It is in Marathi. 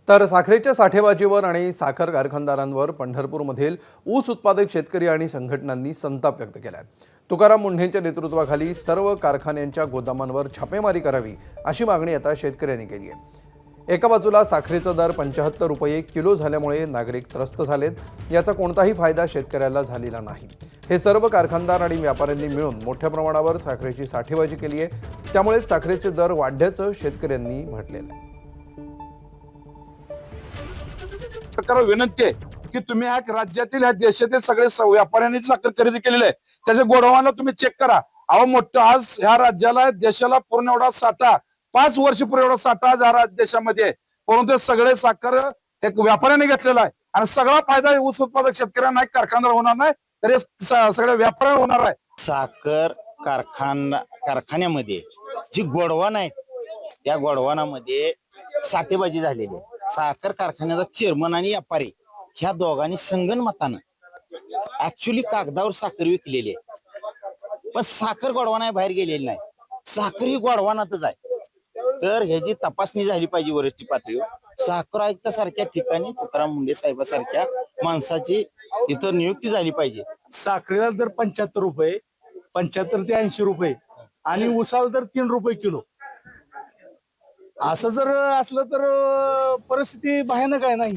तर साखरेच्या साठेबाजीवर आणि साखर कारखानदारांवर पंढरपूरमधील ऊस उत्पादक शेतकरी आणि संघटनांनी संताप व्यक्त केलाय। तुकाराम मुंढेंच्या नेतृत्वाखाली सर्व कारखान्यांच्या गोदामांवर छापेमारी करावी अशी मागणी आता शेतकऱ्यांनी केली आहे। एका बाजूला साखरेचा दर 75 रुपये किलो झाल्यामुळे नागरिक त्रस्त झालेत, याचा कोणताही फायदा शेतकऱ्याला झालेला नाही। हे सर्व कारखानदार आणि व्यापाऱ्यांनी मिळून मोठ्या प्रमाणावर साखरेची साठेबाजी केली आहे, त्यामुळे साखरेचे दर वाढल्याचं शेतकऱ्यांनी म्हटलेलं आहे। सरकारला विनंती आहे की तुम्ही ह्या राज्यातील ह्या देशातील सगळे व्यापाऱ्यांनी साखर खरेदी केलेली आहे, त्याच्या गोडाऊनला तुम्ही चेक करा। अहो मोठं आज ह्या राज्याला देशाला पूर्ण एवढा साठा 5 वर्ष पूर्ण एवढा साठा आज ह्या देशामध्ये आहे, परंतु सगळे साखर एक व्यापाऱ्याने घेतलेला आहे आणि सगळा फायदा ऊस उत्पादक शेतकऱ्यांना नाही, कारखानदार होणार नाही, तर सगळ्या व्यापाऱ्यांना होणार आहे। साखर कारखान्यामध्ये जी गोडवान आहेत त्या गोडवानामध्ये साठेबाजी झालेली आहे। साखर कारखान्याचा चेअरमन आणि व्यापारी ह्या दोघांनी संगनमतानं ऍक्च्युली कागदावर साखर विकलेली आहे, पण साखर गोडवाना बाहेर गेलेली नाही, साखर ही गोडवानातच आहे। तर ह्याची तपासणी झाली पाहिजे वरिष्ठ पातळीवर। साखर आयुक्तासारख्या ठिकाणी तुकाराम मुंढे साहेबांसारख्या माणसाची तिथं नियुक्ती झाली पाहिजे। साखरेला दर 75 रुपये, 75 ते 80 रुपये आणि उसाला दर 3 रुपये किलो। असं जर असलं तर परिस्थिती भयानक आहे नाही।